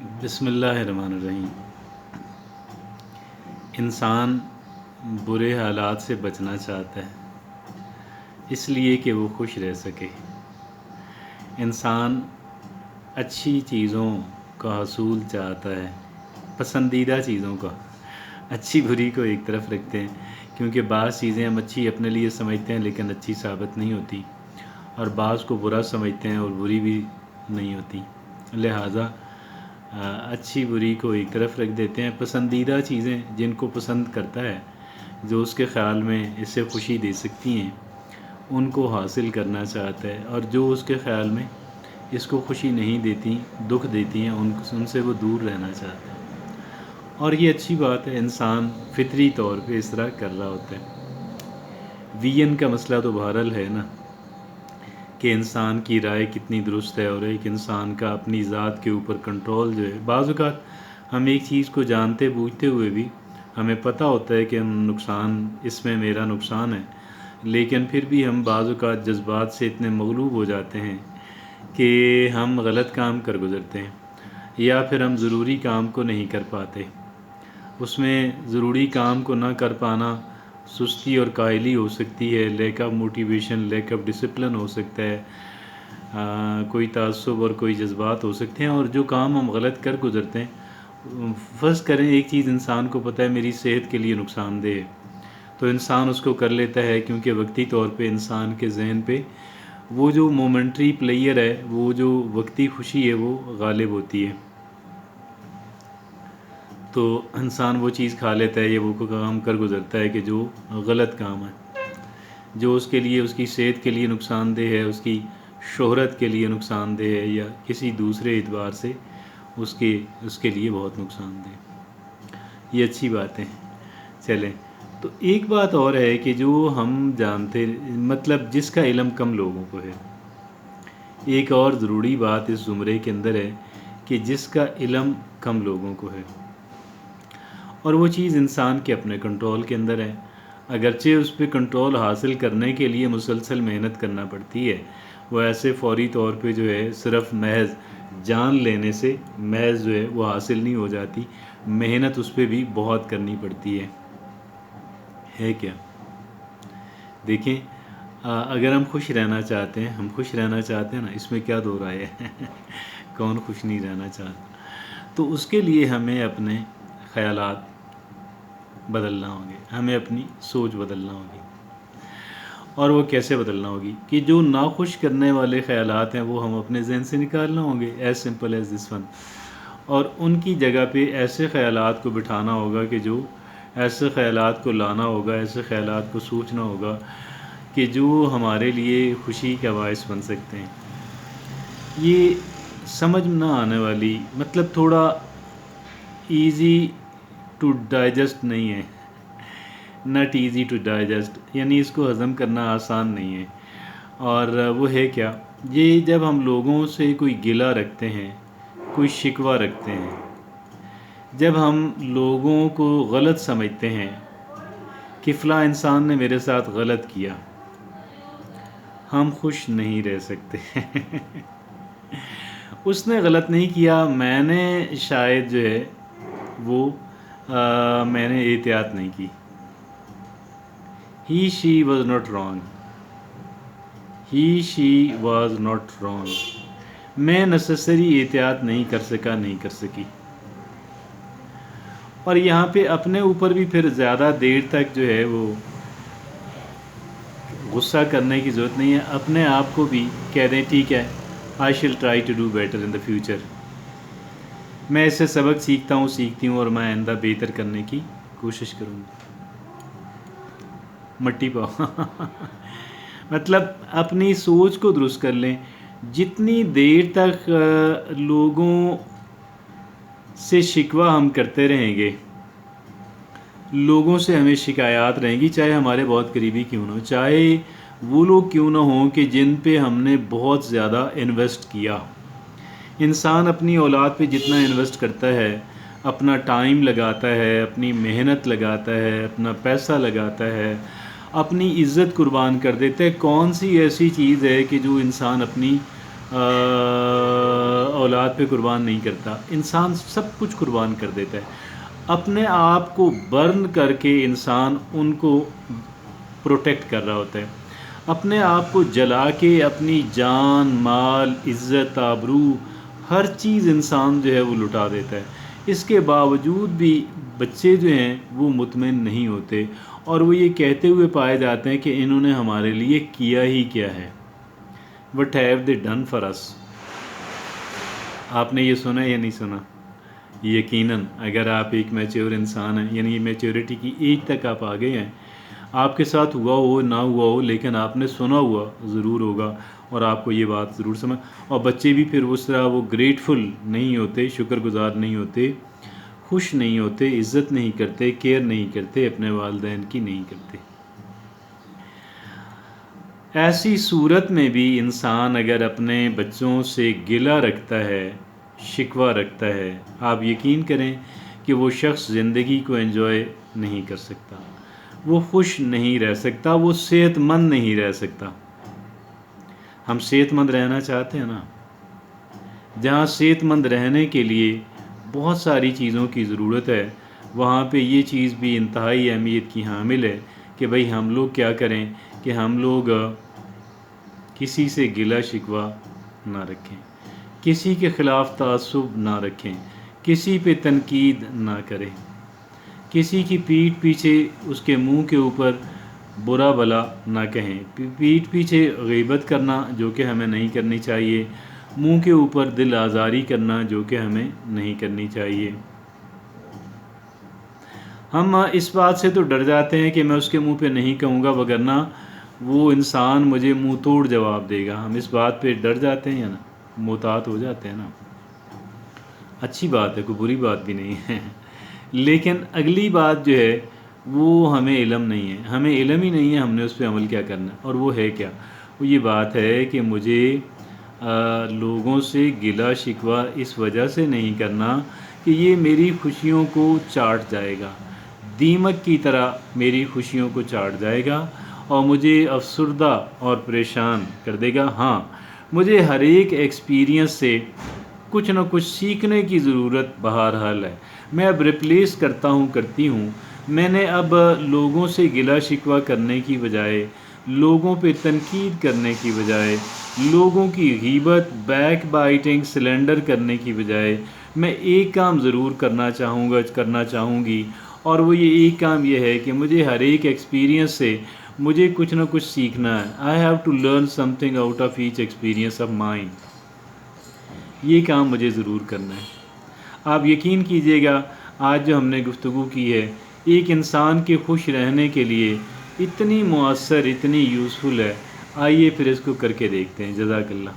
बिस्मिल्लाहिर्रहमानिर्रहीम। इंसान बुरे हालात से बचना चाहता है इसलिए कि वो खुश रह सके। इंसान अच्छी चीज़ों का हसूल चाहता है, पसंदीदा चीज़ों का। अच्छी बुरी को एक तरफ रखते हैं, क्योंकि बाज़ चीज़ें हम अच्छी अपने लिए समझते हैं लेकिन अच्छी साबित नहीं होती, और बाज़ को बुरा समझते हैं और बुरी भी नहीं होती। लिहाजा अच्छी बुरी को एक तरफ रख देते हैं। पसंदीदा चीज़ें जिनको पसंद करता है, जो उसके ख़्याल में इससे खुशी दे सकती हैं, उनको हासिल करना चाहता है, और जो उसके ख़्याल में इसको खुशी नहीं देती, दुख देती हैं, उनसे वो दूर रहना चाहता है। और ये अच्छी बात है, इंसान फितरी तौर पे इस तरह कर रहा होता है। वियन का मसला तो बहरहाल है ना, कि इंसान की राय कितनी दुरुस्त है, और एक इंसान का अपनी ज़ात के ऊपर कंट्रोल जो है। बाज़ औक़ात हम एक चीज़ को जानते बूझते हुए भी हमें पता होता है कि नुकसान इसमें मेरा नुकसान है, लेकिन फिर भी हम बाज़ औक़ात जज्बात से इतने मग़लूब हो जाते हैं कि हम गलत काम कर गुज़रते हैं, या फिर हम ज़रूरी काम को नहीं कर पाते। उसमें ज़रूरी काम को ना कर पाना सुस्ती और काहली हो सकती है, lack of motivation, lack of discipline हो सकता है, कोई तासुब और कोई जज्बात हो सकते हैं। और जो काम हम गलत कर गुज़रते हैं, फ़र्ज़ करें एक चीज़ इंसान को पता है मेरी सेहत के लिए नुकसानदेह है, तो इंसान उसको कर लेता है, क्योंकि वक्ती तौर पे इंसान के जहन पे वो जो मोमेंट्री प्लेयर है, वो जो वक्ती खुशी है, वो गालिब होती है। तो इंसान वो चीज़ खा लेता है या वो काम कर गुज़रता है कि जो गलत काम है, जो उसके लिए, उसकी सेहत के लिए नुकसानदेह है, उसकी शोहरत के लिए नुकसानदेह है, या किसी दूसरे एतबार से उसके लिए बहुत नुकसानदेह। ये अच्छी बातें चलें। तो एक बात और है कि जो हम जानते, मतलब जिसका इल्म कम लोगों को है। एक और ज़रूरी बात इस ज़ुमरे के अंदर है कि जिसका इल्म कम लोगों को है, और वो चीज़ इंसान के अपने कंट्रोल के अंदर है। अगरचे उस पर कंट्रोल हासिल करने के लिए मुसलसल मेहनत करना पड़ती है, वो ऐसे फ़ौरी तौर पे जो है सिर्फ महज जान लेने से महज जो है वो हासिल नहीं हो जाती। मेहनत उस पर भी बहुत करनी पड़ती है क्या? देखें, अगर हम खुश रहना चाहते हैं, हम खुश रहना चाहते हैं ना, इसमें क्या दो राय है कौन खुश नहीं रहना चाहता? तो उसके लिए हमें अपने ख़यालात बदलना होंगे, हमें अपनी सोच बदलना होगी। और वो कैसे बदलना होगी कि जो नाखुश करने वाले ख़यालात हैं वो हम अपने ज़हन से निकालना होंगे, as simple as this one. और उनकी जगह पे ऐसे ख़यालात को बिठाना होगा कि जो ऐसे ख़यालात को लाना होगा, ऐसे ख़यालात को सोचना होगा कि जो हमारे लिए खुशी का बायस बन सकते हैं। ये समझ ना आने वाली, मतलब थोड़ा ईज़ी टू डाइजेस्ट नहीं है, नॉट ईज़ी टू डाइजेस्ट, यानी इसको हज़म करना आसान नहीं है। और वो है क्या, ये जब हम लोगों से कोई गिला रखते हैं, कोई शिकवा रखते हैं, जब हम लोगों को गलत समझते हैं कि फ़लाँ इंसान ने मेरे साथ गलत किया, हम खुश नहीं रह सकते उसने गलत नहीं किया, मैंने शायद जो है वो मैंने एहतियात नहीं की। He she was not wrong. He she was not wrong. मैं नेसेसरी एहतियात नहीं कर सका, नहीं कर सकी। और यहाँ पे अपने ऊपर भी फिर ज़्यादा देर तक जो है वो गुस्सा करने की ज़रूरत नहीं है। अपने आप को भी कह दें ठीक है, I shall try to do better in the future. मैं इससे सबक सीखती हूँ और मैं आइंदा बेहतर करने की कोशिश करूँगी। मट्टी पाओ मतलब अपनी सोच को दुरुस्त कर लें। जितनी देर तक लोगों से शिकवा हम करते रहेंगे, लोगों से हमें शिकायत रहेंगी, चाहे हमारे बहुत करीबी क्यों ना हो, चाहे वो लोग क्यों ना हों कि जिन पे हमने बहुत ज़्यादा इन्वेस्ट किया। इंसान अपनी औलाद पे जितना इन्वेस्ट करता है, अपना टाइम लगाता है, अपनी मेहनत लगाता है, अपना पैसा लगाता है, अपनी इज़्ज़त कुर्बान कर देता है। कौन सी ऐसी चीज़ है कि जो इंसान अपनी اولاد پہ قربان نہیں کرتا، انسان سب کچھ قربان کر دیتا ہے۔ اپنے آپ کو برن کر کے انسان ان کو پروٹیکٹ کر رہا ہوتا ہے، اپنے آپ کو جلا کے اپنی جان، مال، عزت، آبرو، ہر چیز انسان جو ہے وہ لٹا دیتا ہے۔ اس کے باوجود بھی بچے جو ہیں وہ مطمئن نہیں ہوتے، اور وہ یہ کہتے ہوئے پائے جاتے ہیں کہ انہوں نے ہمارے لیے کیا ہی کیا ہے، what have they done for us. آپ نے یہ سنا یا نہیں سنا؟ یقیناً اگر آپ ایک میچور انسان ہیں، یعنی میچورٹی کی ایج تک آپ آ گئے ہیں، آپ کے ساتھ ہوا ہو نہ ہوا ہو لیکن آپ نے سنا ہوا ضرور ہوگا، اور آپ کو یہ بات ضرور سمجھ۔ اور بچے بھی پھر اس طرح وہ گریٹفل نہیں ہوتے، شکر گزار نہیں ہوتے، خوش نہیں ہوتے، عزت نہیں کرتے، کیئر نہیں کرتے، اپنے والدین کی نہیں کرتے۔ ایسی صورت میں بھی انسان اگر اپنے بچوں سے گلہ رکھتا ہے، شکوہ رکھتا ہے، آپ یقین کریں کہ وہ شخص زندگی کو انجوائے نہیں کر سکتا، وہ خوش نہیں رہ سکتا، وہ صحت مند نہیں رہ سکتا۔ ہم صحت مند رہنا چاہتے ہیں نا، جہاں صحت مند رہنے کے لیے بہت ساری چیزوں کی ضرورت ہے، وہاں پہ یہ چیز بھی انتہائی اہمیت کی حامل ہے کہ بھئی ہم لوگ کیا کریں کہ ہم لوگ کسی سے گلہ شکوہ نہ رکھیں، کسی کے خلاف تعصب نہ رکھیں، کسی پہ تنقید نہ کریں، کسی کی پیٹھ پیچھے اس کے منہ کے اوپر برا بھلا نہ کہیں، پیٹھ پیچھے غیبت کرنا جو کہ ہمیں نہیں کرنی چاہیے، منہ کے اوپر دل آزاری کرنا جو کہ ہمیں نہیں کرنی چاہیے۔ ہم اس بات سے تو ڈر جاتے ہیں کہ میں اس کے منہ پہ نہیں کہوں گا وگرنہ وہ انسان مجھے منہ توڑ جواب دے گا، ہم اس بات پہ ڈر جاتے ہیں یا نا، محتاط ہو جاتے ہیں نا۔ اچھی بات ہے، کوئی بری بات بھی نہیں ہے، لیکن اگلی بات جو ہے وہ ہمیں علم نہیں ہے، ہمیں علم ہی نہیں ہے ہم نے اس پہ عمل کیا کرنا ہے، اور وہ ہے کیا؟ وہ یہ بات ہے کہ مجھے لوگوں سے گلہ شکوہ اس وجہ سے نہیں کرنا کہ یہ میری خوشیوں کو چاٹ جائے گا، دیمک کی طرح میری خوشیوں کو چاٹ جائے گا اور مجھے افسردہ اور پریشان کر دے گا۔ ہاں، مجھے ہر ایک ایکسپیرینس سے کچھ نہ کچھ سیکھنے کی ضرورت بہرحال ہے۔ میں اب ریپلیس کرتی ہوں، میں نے اب لوگوں سے گلہ شکوہ کرنے کی بجائے، لوگوں پہ تنقید کرنے کی بجائے، لوگوں کی غیبت، بیک بائٹنگ، سلینڈر کرنے کی بجائے میں ایک کام ضرور کرنا چاہوں گی، اور وہ یہ ایک کام یہ ہے کہ مجھے ہر ایک ایکسپیرینس سے مجھے کچھ نہ کچھ سیکھنا ہے۔ I have to learn something out of each experience of mine۔ یہ کام مجھے ضرور کرنا ہے۔ آپ یقین کیجئے گا آج جو ہم نے گفتگو کی ہے ایک انسان کے خوش رہنے کے لیے اتنی مؤثر، اتنی یوزفل ہے، آئیے پھر اس کو کر کے دیکھتے ہیں۔ جزاک اللہ۔